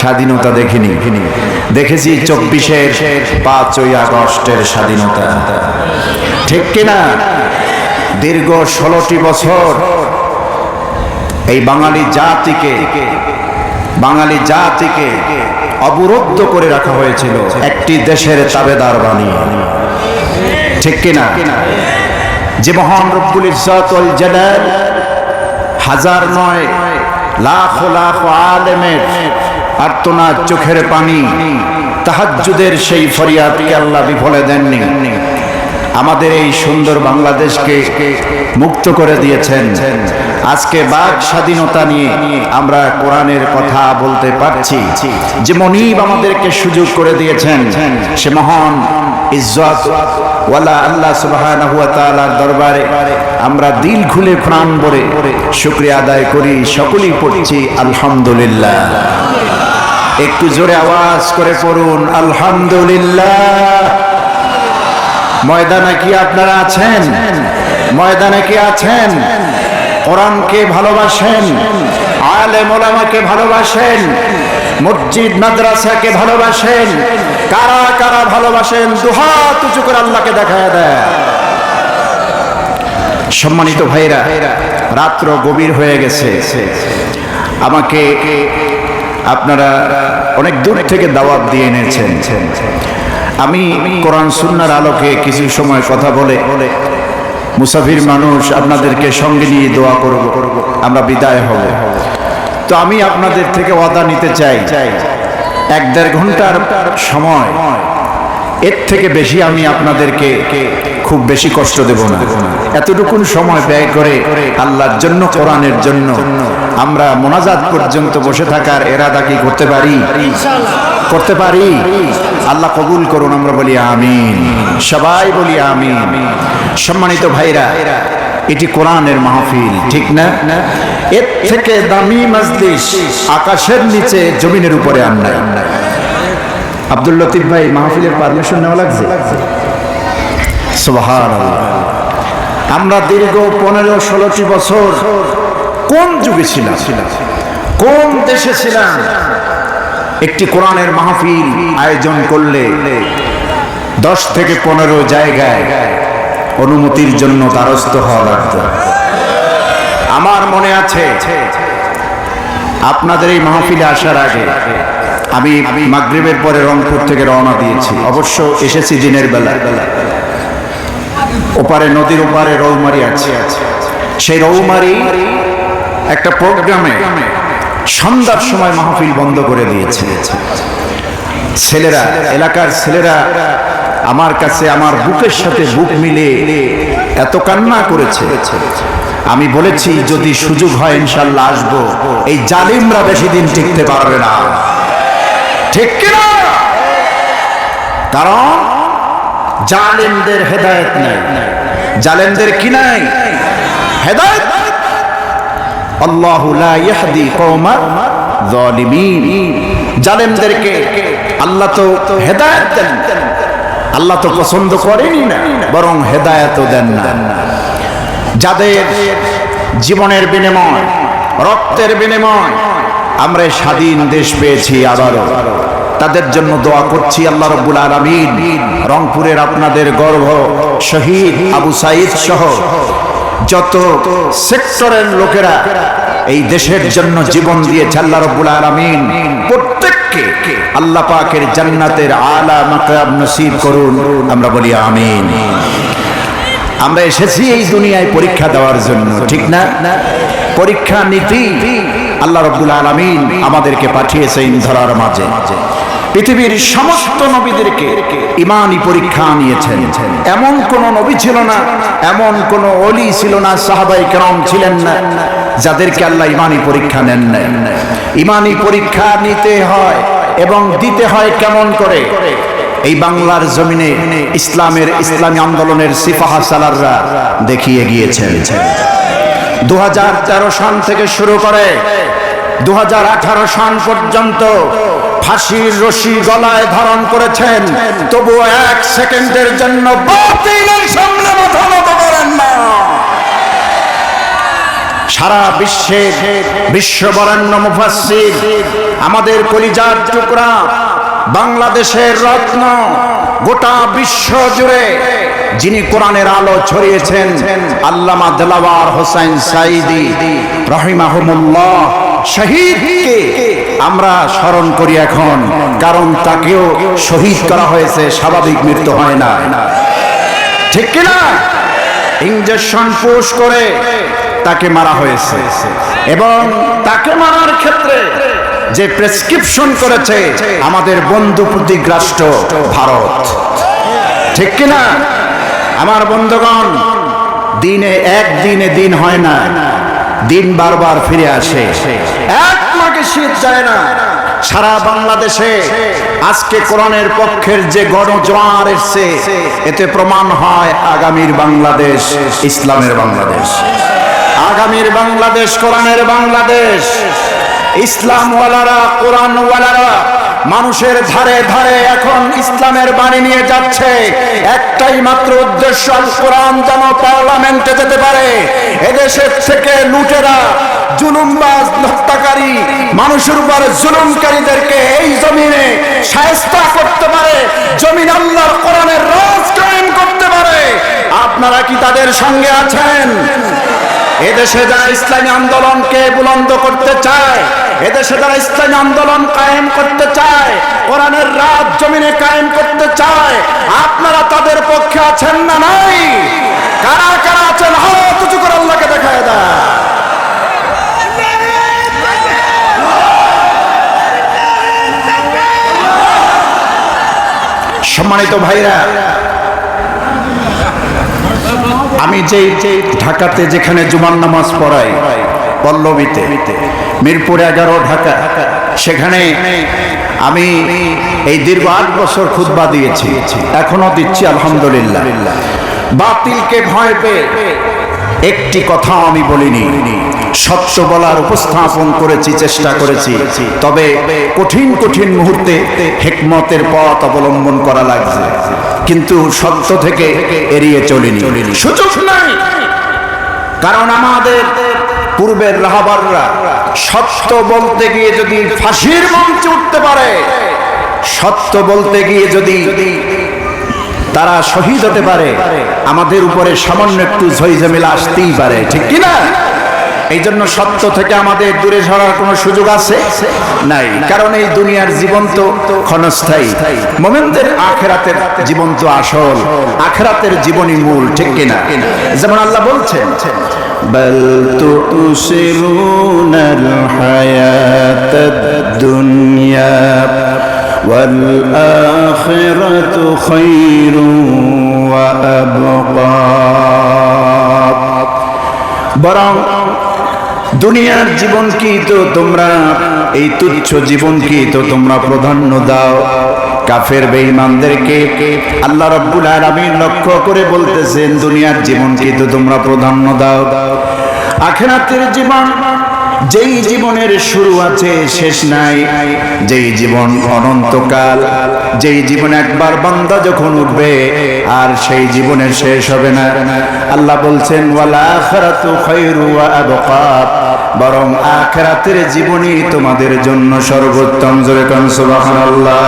স্বাধীনতা দেখিনি, দেখেছি 24-এর 5ই আগস্টের স্বাধীনতা, ঠিক কিনা? দীর্ঘ 16টি বছর এই বাঙালি জাতিকে অবরুদ্ধ করে রাখা হয়েছিল একটি দেশের তাবেদার বানিয়ে, ঠিক কিনা? যে মহান রব্বুল ইজ্জত ওয়াল জালাল হাজার নয় লাখ লাখ আলেমের আর্তনাদ, চোখের পানি, তাহাজ্জুদের সেই ফরিয়াদকে আল্লাহ বিফলে দেননি। আমাদের এই সুন্দর বাংলাদেশকে মুক্ত করে দিয়েছেন। আজকে বাক স্বাধীনতা নিয়ে আমরা কোরআনের কথা বলতে পারছি। যে মনিব আমাদেরকে সুযোগ করে দিয়েছেন, সে মহান ইজ্জত ওয়ালা আল্লাহ সুবহানাহু ওয়া তাআলার দরবারে আমরা দিল খুলে প্রাণ ভরে শুকরিয়া আদায় করি। সকলেই পড়ছি আলহামদুলিল্লাহ। একটু জোরে আওয়াজ করে পড়ুন আলহামদুলিল্লাহ। ময়দানে কি আপনারা আছেন? ময়দানে কি আছেন? কোরআনকে ভালোবাসেন, আলেম ওলামাকে ভালোবাসেন, মসজিদ মাদ্রাসাকে ভালোবাসেন? কারা কারা ভালোবাসেন দুহাত উঁচু করে আল্লাহকে দেখায় দেয়। সম্মানিত ভাইরা, রাত্র গভীর হয়ে গেছে। আমাকে আপনারা অনেক দূর থেকে দাওয়াত দিয়ে এনেছেন। আমি কোরআন সুন্নাহর আলোকে কিছু সময় কথা বলে মুসাফির মানুষ আপনাদেরকে সঙ্গে নিয়ে দোয়া করব, আমরা বিদায় হব। তো আমি আপনাদের থেকে ওয়াদা নিতে চাই, 1-1.5 ঘন্টার সময়, এর থেকে বেশি আমি আপনাদেরকে খুব বেশি কষ্ট দেব না। এতটুকুন সময় ব্যয় করে আল্লাহর জন্য, কোরআনের জন্য আমরা মোনাজাত পর্যন্ত বসে থাকার এরাদা কি করতে পারি? করতে পারি? আল্লাহ কবুল করুন, আমরা বলি আমিন, সবাই বলি আমিন। সম্মানিত ভাইরা, এটি কোরআনের মাহফিল, ঠিক না? এর থেকে দামি মাজলিস আকাশের নিচে জমিনের উপরে আর নাই। আব্দুল লতিফ ভাই, মাহফিলের পারমিশন নেওয়া লাগছে? সুবহানাল্লাহ। আমরা দীর্ঘ 15-16টি বছর কোন যুগে ছিলাম, কোন দেশে ছিলাম? একটি কোরআনের মাহফিল আয়োজন করলে 10 থেকে 15 জায়গায় অনুমতির জন্য দ্বারস্থ হওয়া লাগত। আমার মনে আছে, আপনাদের এই মাহফিলে আসার আগে আমি মাগরিবের পরে রংপুর থেকে রওনা দিয়েছি। অবশ্য এসেছি দিনের বেলা। ওপারে নদীর ওপারে রৌমারি আছে। সেই রৌমারি একটা প্রোগ্রামে সন্ধ্যার সময় মাহফিল বন্ধ করে দিয়েছে। ছেলেরা, এলাকার ছেলেরা আমার কাছে আমার বুকের সাথে বুক মিলে এত কান্না করেছে। আমি বলেছি, যদি সুযোগ হয় ইনশাআল্লাহ আসবো। এই জালিমরা বেশি দিন টিকতে পারবে না, ঠিক কিনা? কারণ জালিমদের হেদায়েত নাই। জালিমদের কি নাই? হেদায়েত। আল্লাহু লা ইয়াহদি কওমা যালিমিন। জালিমদেরকে আল্লাহ তো হেদায়েত দেন, আল্লাহ তো পছন্দ করেনই না, বরং হেদায়েতও দেন না। যাদের জীবনের বিনিময়, রক্তের বিনিময় আমরা স্বাধীন দেশ পেয়েছি, আবারও তাদের জন্য দোয়া করছি। আল্লাহ রাব্বুল আলামিন রংপুরের আপনাদের গর্ব শহীদ আবু সাঈদ সহ যত সেক্টরের লোকেরা এই দেশের জন্য জীবন দিয়েছে, আল্লাহ রাব্বুল আলামিন প্রত্যেককে আল্লাহ পাকের জান্নাতের আলা মাকাম নসিব করুন, আমরা বলি আমিন। আমরা এসেছি এই দুনিয়ায় পরীক্ষা দেওয়ার জন্য, ঠিক না? পরীক্ষা নীতি আল্লাহ রাব্বুল আলামিন আমাদেরকে পাঠিয়েছেন ধরার মাঝে। পৃথিবীর সমস্ত নবীদেরকে ঈমানি পরীক্ষা নিয়েছেন। এমন কোন নবী ছিল না, এমন কোন ওলি ছিল না, সাহাবায়ে কেরাম ছিলেন না যাদেরকে আল্লাহ ঈমানি পরীক্ষা নেন না। ঈমানি পরীক্ষা নিতে হয় এবং দিতে হয় কেমন করে? এই বাংলার জমিনে ইসলামী আন্দোলনের সিপাহা সালাররা দেখিয়ে গিয়েছেন। 2013 সাল থেকে শুরু করে 2018 সাল পর্যন্ত ফাঁসির রশি গলায় ধারণ করেছেন, তবুও 1 সেকেন্ডের জন্য বাতিলের সামনে মাথা নত করেন না। সারা বিশ্বে বিশ্ববরেণ্য মুফাসসির, আমাদের কলিজার টুকরা, বাংলাদেশের রত্ন, গোটা বিশ্ব জুড়ে যিনি কোরআনের আলো ছড়িয়েছেন, আল্লামা দেলাওয়ার হোসেন সাঈদী রাহিমাহুমুল্লাহ শহীদকে আমরা স্মরণ করি এখন, কারণ তাকেও শহীদ করা হয়েছে, স্বাভাবিক মৃত্যু হয় না, ঠিক কিনা? ইনজেকশন পুশ করে তাকে মারা হয়েছে, এবং তাকে মারার ক্ষেত্রে যে প্রেসক্রিপশন করেছে আমাদের বন্ধু প্রতীক রাষ্ট্র ভারত, ঠিক কিনা? আমার বন্ধুগণ, একদিনে দিন হয় না, দিন বারবার ফিরে আসে, এক মাকে শীত যায় না। সারা বাংলাদেশে আজকে কোরআনের পক্ষের যে গণজোয়ার এসছে, এতে প্রমাণ হয় আগামীর বাংলাদেশ ইসলামের বাংলাদেশ, আগামীর বাংলাদেশ কোরআনের বাংলাদেশ। ইসলামওয়ালারা, কোরআনওয়ালারা মানুষের ধারে ধারে এখন ইসলামের বাণী নিয়ে যাচ্ছে, একটাই মাত্র উদ্দেশ্য, কোরআন যেন পার্লামেন্টে যেতে পারে, এদেশের থেকে লুটেরা, জুলুমবাজ, হত্যাকারী, মানুষের উপর জুলুমকারীদেরকে এই জমিনে শায়েস্তা করতে পারে, জমিন আল্লাহর কোরআনের রাজ কায়েম করতে পারে। আপনারা কি তাদের সঙ্গে আছেন? এদেশে যারা ইসলামী আন্দোলনকে বুলন্দ করতে চায়, এদেশে যারা ইসলামী আন্দোলন কায়েম করতে চায়, কোরআনের রাজ জমিনে কায়েম করতে চায়, আপনারা তাদের পক্ষে আছেন না নাই? কারা কারা আছেন হাত উঁচু করে আল্লাহকে দেখায় দেয়। সম্মানিত ভাইরা, আমি যে ঢাকাতে যেখানে জুমার নামাজ পড়াই, পল্লবীতে, মিরপুর 11 ঢাকা, সেখানে আমি এই দীর্ঘ 8 বছর খুতবা দিয়েছি, এখনো দিচ্ছি আলহামদুলিল্লাহ। বাতিলকে ভয় পেয়ে একটি কথা আমি বলিনি, সত্য বলার উপস্থাপন করেছি, চেষ্টা করেছি, তবে কঠিন কঠিন মুহূর্তে হিকমতের পথ অবলম্বন করা লাগছে, কিন্তু সত্য থেকে এড়িয়ে চলিনি, সুযোগ নাই। কারণ আমাদের পূর্বের রাহবাররা সত্য বলতে গিয়ে যদি ফাঁসির মঞ্চে উঠতে পারে, সত্য বলতে গিয়ে যদি তারা শহীদ হতে পারে, আমাদের উপরে সামান্য একটু ঝইঝামেলা আসতেই পারে, ঠিক কিনা? এই জন্য সত্য থেকে আমাদের দূরে সরার কোনো সুযোগ আছে নাই, কারণ এই দুনিয়ার জীবন তো ক্ষণস্থায়ী, মুমিনদের আখিরাতের জীবন তো আসল, আখিরাতের জীবনই মূল, ঠিক কিনা? যেমন আল্লাহ বলছেন, বাল তুসিরুনাল হায়াতাদ দুনিয়া ওয়াল আখিরাতু খায়রুন ওয়া আবকা। বরং দুনিয়ার জীবন কি তো তোমরা, এই তুচ্ছ জীবন কি তো তোমরা প্রাধান্য দাও। কাফের বেঈমানদেরকে আল্লাহ রাব্বুল আলামিন লক্ষ্য করে বলতেছেন, দুনিয়ার জীবন কি তো তোমরা প্রাধান্য দাও। আখিরাতের জীবন, যেই জীবনের শুরু আছে শেষ নাই, যেই জীবন অনন্তকাল, যেই জীবন একবার বান্দা যখন উঠবে আর সেই জীবনের শেষ হবে না। আল্লাহ বলছেন, ওয়াল আখিরাতু খায়রু ওয়া আবকা, বরং আখিরাতের জীবনই তোমাদের জন্য সর্বোত্তম। জোরে কান সুবহানাল্লাহ।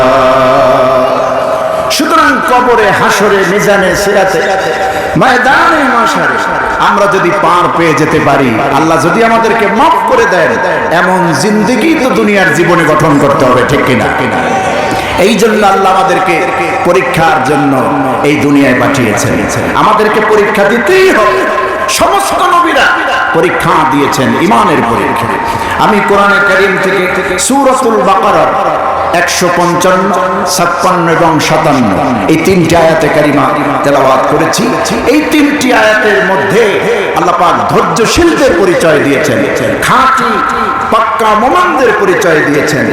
সুতরাং কবরে, হাসরে, মিজানে, সিরাতে, ময়দানে মাশারে আমরা যদি পার পেয়ে যেতে পারি, আল্লাহ যদি আমাদেরকে মাফ করে দেন, এমন জিন্দেগি তো দুনিয়ার জীবনে গঠন করতে হবে, ঠিক কিনা? এই জন্য আল্লাহ আমাদেরকে পরীক্ষার জন্য এই দুনিয়ায় পাঠিয়েছেন, আমাদেরকে পরীক্ষা দিতেই হবে। সমস্ত নবীরা পরীক্ষা দিয়েছেন, ঈমানের পরীক্ষা। আমি কোরআনে কারীম থেকে সূরাতুল বাকারা 155, 56 এবং 57 এই 3টি আয়াতে কারিমা তেলাওয়াত করেছি। এই 3টি আয়াতের মধ্যে আল্লাহ পাক ধৈর্যশীলদের পরিচয় দিয়েছেন, খাঁটি পাক্কা মুমিনদের পরিচয় দিয়েছেন,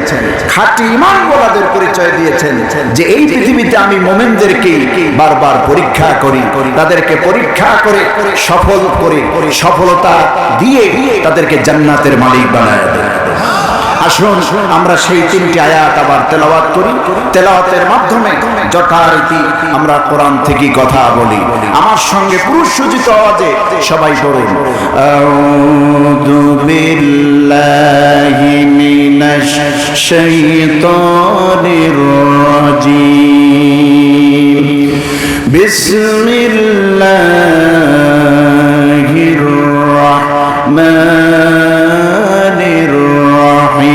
খাঁটি ঈমানওয়ালাদের পরিচয় দিয়েছেন, যে এই পৃথিবীতে আমি মুমিনদেরকে বারবার পরীক্ষা করি, তাদেরকে পরীক্ষা করে সফল করে সফলতা দিয়ে তাদেরকে জান্নাতের মালিক বানায় দেয়। আসুন আমরা সেই 3টি আয়াত আবার তেলাওয়াত করি। তেলাওয়াতের মাধ্যমে যথারীতি আমরা কোরআন থেকে কথা বলি। আমার সঙ্গে পুরুষ সজ্জিত আওয়াজে সবাই বলুন, আউযু বিল্লাহি মিনাশ শাইতানির রাজীম, বিসমিল্লাহির রাহমানির রাহিম,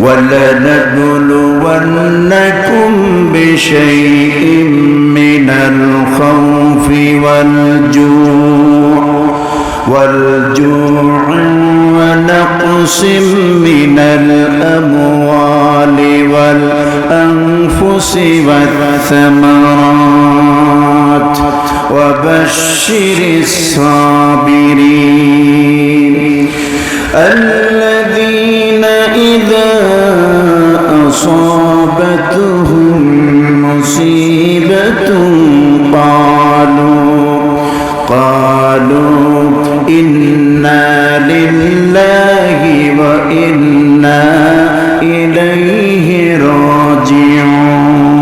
ওয়ালানাবলুওয়ান্নাকুম বিশাইইম মিনাল খাউফি والجوع ونقص من الأموال والأنفس والثمرات وبشر الصابرين الذين إذا أصابتهم مصيبة قالوا إنا لله وإنا إليه راجعون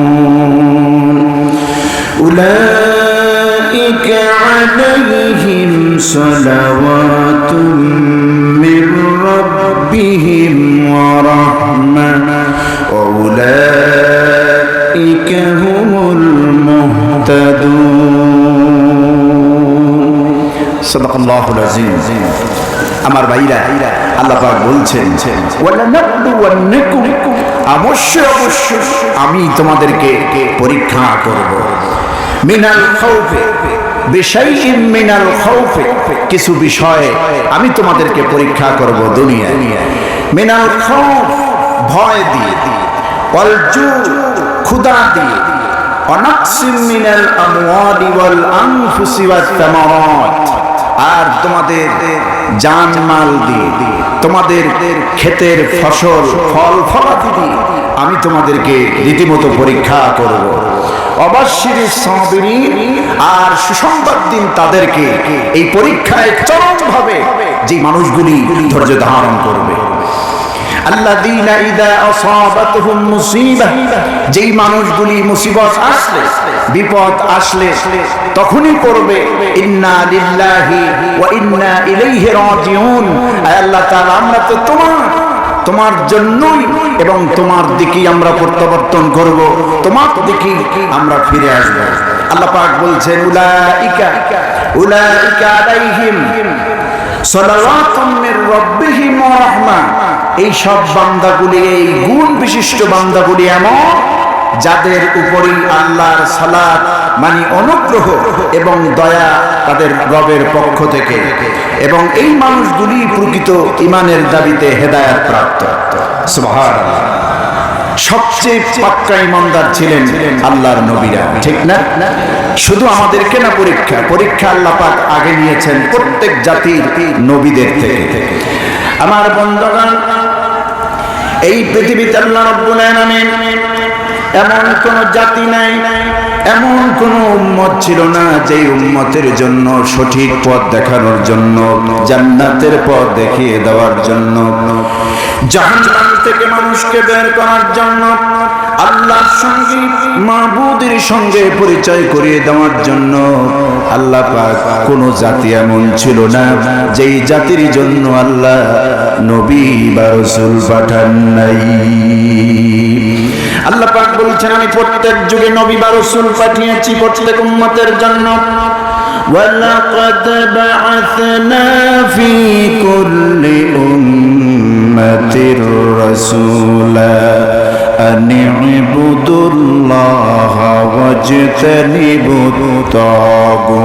أولئك عليهم صلوات من ربهم ورحمة وأولئك هم المهتدون صدق الله العظيم আমার ভাইরা আল্লাহ পাক বলছেন ওয়ালানাবলুওয়ান্নাকুম, অবশ্যই আমি তোমাদেরকে পরীক্ষা করব, মিনাল খাউফি বিশাইইম মিনাল খাউফি, কিছু বিষয়ে আমি তোমাদেরকে পরীক্ষা করব দুনিয়ায়। মিনাল খাউফ ভয় দিয়ে, ওয়াল জু ক্ষুধা দিয়ে, ওয়ানাকসিম মিনাল আমওয়ালি ওয়াল আনফুসি ওয়াত তামারাত, আর তোমাদের জানমাল দিয়ে, তোমাদের ক্ষেতের ফসল ফল ফলাদি দিয়ে আমি তোমাদেরকে রীতিমতো পরীক্ষা করব। অবশ্যই সাবিরিন, আর সুসংবাদ দিন তাদেরকে এই পরীক্ষায় চরমভাবে যে মানুষগুলি ধৈর্য ধারণ করবে। আল্লাযীনা ইযা আসাবাতহুম মুসিবাহ, যেই মানুষগুলি মুসিবত আসলে, বিপদ আসলে তখনই পড়বে ইন্না লিল্লাহি ওয়া ইন্না ইলাইহি রাজিউন, আল্লাহ তাআলা আমরা তো তোমার জন্যই এবং তোমার দিকেই আমরা প্রত্যাবর্তন করব, তোমার দিকেই আমরা ফিরে আসব। আল্লাহ পাক বলছেন উলাইকা আলাইহিম সালাওয়াতুম মির রাব্বিহিম ওয়া রাহমা, এই সব বান্দাগুলি, এই গুণ বিশিষ্ট বান্দাগুলি এমন যাদের উপরই আল্লাহর সালাত মানে অনুগ্রহ এবং দয়া তাদের রবের পক্ষ থেকে, এবং এই মানুষগুলি প্রকৃত ঈমানের দাবিতে হেদায়েত প্রাপ্ত। সুবহানাল্লাহ। সবচেয়ে পাক্কা ঈমানদার ছিলেন আল্লাহর নবীরা, ঠিক না? শুধু আমাদেরকে না, পরীক্ষা আল্লাহ পাক আগে নিয়েছেন প্রত্যেক জাতির নবীদের থেকে। আমার বন্ধুগণ, এই পৃথিবীতে আল্লাহ রাব্বুল আলামিন এমন কোন জাতি নাই, এমন কোন উম্মত ছিল না যে উম্মতের জন্য সঠিক পথ দেখানোর জন্য, জান্নাতের পথ দেখিয়ে দেওয়ার জন্য, জাহান্নাম থেকে মানুষকে বের করার জন্য, আল্লাহর সঙ্গে মাবুদের সঙ্গে পরিচয় করিয়ে দেওয়ার জন্য আল্লাহ পাক কোন জাতি এমন ছিল না যেই জাতির জন্য আল্লাহ নবী বা রাসূল পাঠান নাই। আল্লাহ পাক বলছেন আমি প্রত্যেক যুগে নবী বা রাসূল পাঠিয়েছি প্রত্যেক উম্মতের জন্য। ওয়ালাকাদ বা'আথনা ফি কুল্লি উম্মাতির রাসূলা আন ইবুদুল্লাহা ওয়াজতানিবুত তাগুত।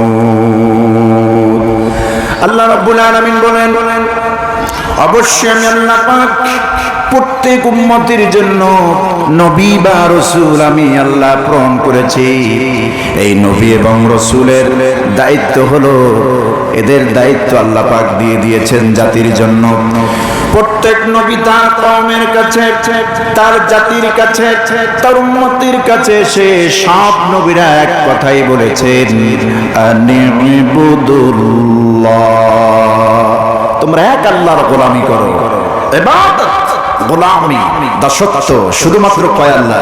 আল্লাহ রাব্বুল আলামিন বলেন অবশ্যই আমি আল্লাহ পাক প্রত্যেক উম্মতের জন্য নবী বা রাসূল আমি আল্লাহ প্রেরণ করেছি। এই নবী এবং রাসূলের দায়িত্ব হলো, এদের দায়িত্ব আল্লাহ পাক দিয়ে দিয়েছেন জাতির জন্য। প্রত্যেক নবী তার কওমের কাছে, তার জাতির কাছে, তার উম্মতের কাছে সে সব নবীরা এক কথাই বলেছেন আনিবুদুল্লাহ, তোমরা এক আল্লাহর গোলামি করো। ইবাদত, গোলামি, দাসত্ব শুধুমাত্র কয় আল্লাহ।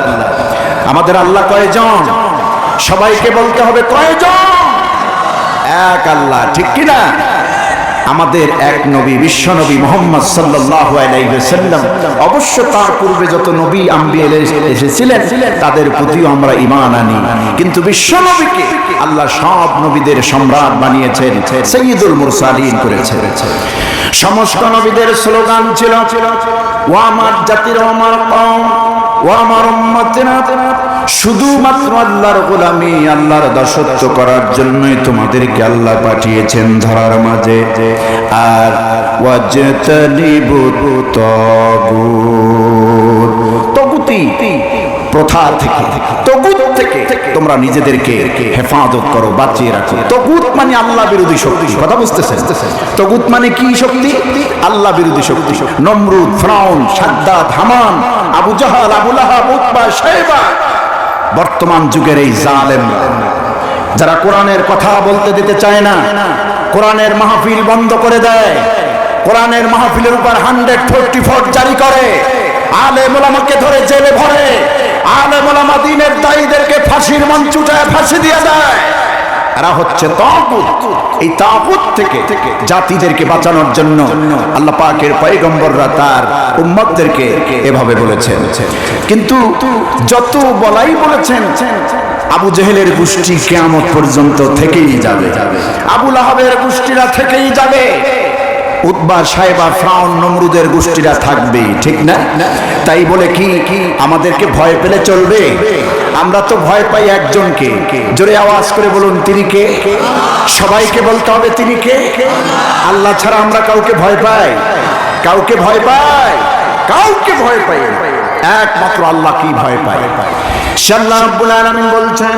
আমাদের আল্লাহ কয়জন? সবাইকে বলতে হবে কয়জন? এক আল্লাহ, ঠিক কি না? আমাদের এক নবী, বিশ্ব নবী মুহাম্মদ সাল্লাল্লাহু আলাইহি ওয়াসাল্লাম, অবশ্য তার পূর্বে যত নবী আম্বিয়া এসেছিলেন তাদের প্রতিও আমরা ঈমান আনি, কিন্তু বিশ্ব নবীকে আল্লাহ সব নবীদের সম্রাট বানিয়েছেন, সাইয়্যিদুল মুরসালিন করেছেন। সমস্ত নবীদের স্লোগান ছিল ও আমার জাতির, ও আমার কওম, ও আমার উম্মতেরা, শুধুমাত্র আল্লাহর গোলামি, আল্লাহর দাসত্ব করার জন্যই তোমাদেরকে আল্লাহ পাঠিয়েছেন ধরার মাঝে। আর ওয়াজতানিবুত তাগুত, তাগুতি প্রথা থেকে, তাগুত থেকে তোমরা নিজেদেরকে হেফাজত করো, বাঁচিয়ে রাখো। তাগুত মানে আল্লাহ বিরোধী শক্তি, কথা বুঝতেছেন? তাগুত মানে কি শক্তি? আল্লাহ বিরোধী শক্তি। নমরুদ, ফিরআউন, সাদ্দাত, হামান, আবু জাহাল, আবু লাহাব, উতবা, শাইবা, বর্তমান যুগের এই জালেম যারা কোরআনের কথা বলতে দিতে চায় না, কোরআনের মাহফিল বন্ধ করে দেয়, কোরআনের মাহফিলের উপর 144 জারি করে, আলেম ওলামাকে ধরে জেলে ভরে, আলেম ওলামা দ্বীনের দায়ীদেরকে ফাঁসির মঞ্চ উঠায় ফাঁসি দিয়ে দেয়। এরা হচ্ছে তাগুত। এই তাগুত থেকে জাতিদেরকে বাঁচানোর জন্য আল্লাহ পাকের পয়গম্বররা তার উম্মতদেরকে এভাবে বলেছেন। কিন্তু যত বলাই বলেছেন, আবু জেহেলের গোষ্ঠী কিয়ামত পর্যন্ত থেকেই যাবে, আবু লাহাবের গোষ্ঠীরা থেকেই যাবে, উতবা, শাইবা, ফিরআউন, নমরুদের গোষ্ঠীরা থাকবেই, ঠিক না? তাই বলে কি আমাদেরকে ভয় পেলে চলবে? আমরা তো ভয় পাই একজনকে, জোরে আওয়াজ করে বলুন তিনি কে? সবাইকে বলতে হবে তিনি কে? আল্লাহ ছাড়া আমরা কাউকে ভয় পাই? কাউকে ভয় পাই? কাউকে ভয় পাই? একমাত্র আল্লাহ কি ভয় পায়? আল্লাহ রাব্বুল আলামিন বলছেন,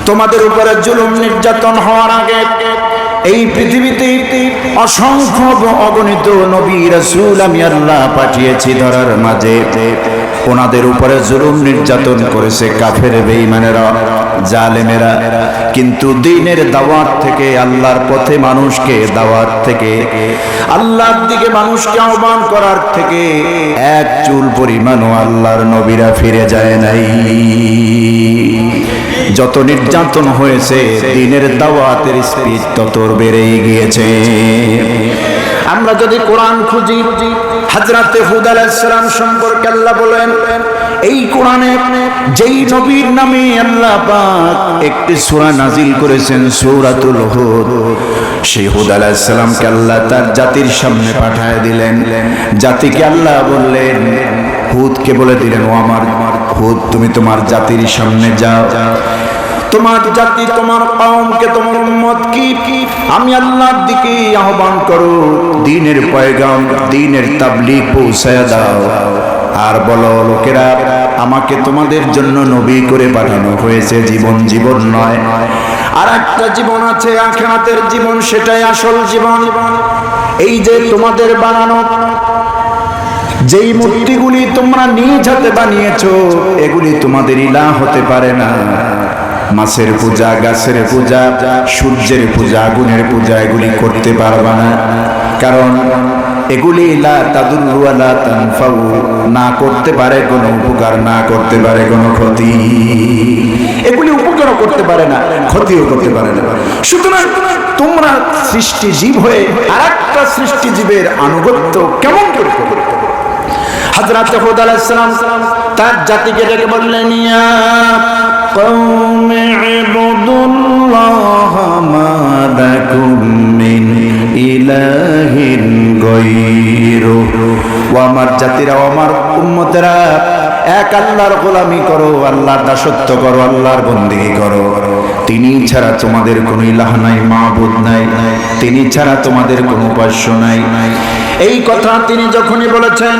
তোমাদের উপরে জুলুম নির্যাতন হওয়ার আগে এই পৃথিবীতে অসংখ্য অগণিত নবী রাসূল আমি আল্লাহ পাঠিয়েছি ধরার মাঝে। ওনাদের উপরে জুলুম নির্যাতন করেছে কাফের, বেঈমানেরা, জালেমেরা, কিন্তু দ্বীনের দাওয়াত থেকে, আল্লাহর পথে মানুষকে দাওয়াত থেকে, আল্লাহর দিকে মানুষকে আহ্বান করার থেকে এক চুল পরিমাণও আল্লাহর নবীরা ফিরে যায় নাই। যত নির্যাতন হয়েছে, দ্বীনের দাওয়াতের স্পিড তত বেড়েই গিয়েছে। আমরা যদি কোরআন খুঁজি, হযরতে হুদ আলাইহিস সালাম সম্পর্কে আল্লাহ বলেন, এই কোরআনে যেই নবীর নামে আল্লাহ পাক একটি সূরা নাজিল করেছেন, সূরাতুল হুদ, সেই হুদ আলাইহিস সালামকে আল্লাহ তার জাতির সামনে পাঠিয়ে দিলেন। জাতিকে আল্লাহ বললেন, হুদকে বলে দিলেন, ও আমার হুদ, তুমি তোমার জাতির সামনে যাও, তোমার জাতি, তোমার কওমকে, তোমার উম্মতকে আমি আল্লাহর দিকে আহ্বান করো, দ্বীনের পয়গাম, দ্বীনের তাবলীগ পৌঁছায় দাও, আর বলো লোকেরা আমাকে তোমাদের জন্য নবী করে পাঠানো হয়েছে। জীবন জীবন নয়, আর একটা জীবন আছে, আখিরাতের জীবন, সেটাই আসল জীবন। এই যে তোমাদের বানানো যেই মূর্তিগুলি তোমরা নিজ হাতে বানিয়েছো, এগুলি তোমাদের ইলাহ হতে পারে না। মাছের পূজা, গাছের পূজা, সূর্যের পূজা, আগুনের পূজা এগুলি করতে পারবা না, কারণ এগুলি লা তাদুররু ওয়া লা তানফাউ, না করতে পারে কোনো উপকার, না করতে পারে কোনো ক্ষতি। এগুলি উপকারও করতে পারে না, ক্ষতিও করতে পারে না। সুতরাং তোমরা সৃষ্টি জীব হয়ে আরেকটা সৃষ্টি জীবের আনুগত্য কেমন করে করবে? হযরত হুদ আলাইহিস সালাম তার জাতিকে ডেকে বললেন, ইয়া কওমি ইবুদুল্লাহ মা লাকুম মিন ইলাহিন গায়রুহু, ও আমার জাতিরা, আমার উম্মতেরা, এক আল্লাহর গোলামি করো, আল্লাহর দাসত্ব করো, আল্লাহর বন্দেগী করো। তিনি ছাড়া তোমাদের কোনো ইলাহ নাই, মাবুদ নাই, তিনি ছাড়া তোমাদের কোনো উপাস্য নাই। এই কথা তিনি যখনই বলেছেন,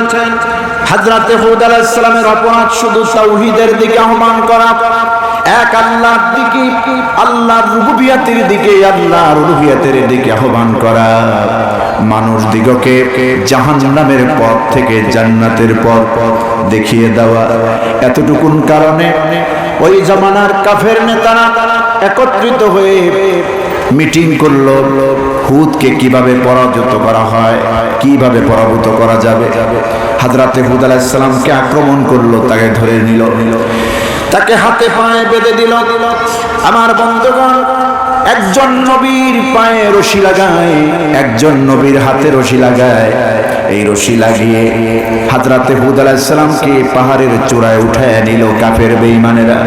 হযরতে হুদ আলাইহিস সালামের অপরাধ শুধু তাওহীদের দিকে আহ্বান করা, এক আল্লাহর দিকে, আল্লাহর রুবুবিয়তের দিকে, আল্লাহর উলুহিয়তের দিকে আহ্বান করা, মানুষ দিগকে জাহান্নামের পথ থেকে জান্নাতের পথ দেখিয়ে দেওয়া। এতটুকুন কারণে ওই জামানার কাফের নেতারা একত্রিত হয়ে মিটিং করলো হুদকে কিভাবে পরাজিত করা হয়, কিভাবে পরাভূত করা যাবে। হযরতে হুদ আলাইহিস সালামকে আক্রমণ করলো, তাকে ধরে নিল, তাকে হাতে পায়ে বেঁধে দিল। আমার বন্ধুগণ, একজন নবীর পায়ে রশি লাগায়, একজন নবীর হাতে রশি লাগায়। এই রশি লাগিয়ে হযরতে হুদ আলাইহিস সালামকে পাহাড়ের চূড়ায় উঠায় নিল কাফের বেঈমানেরা।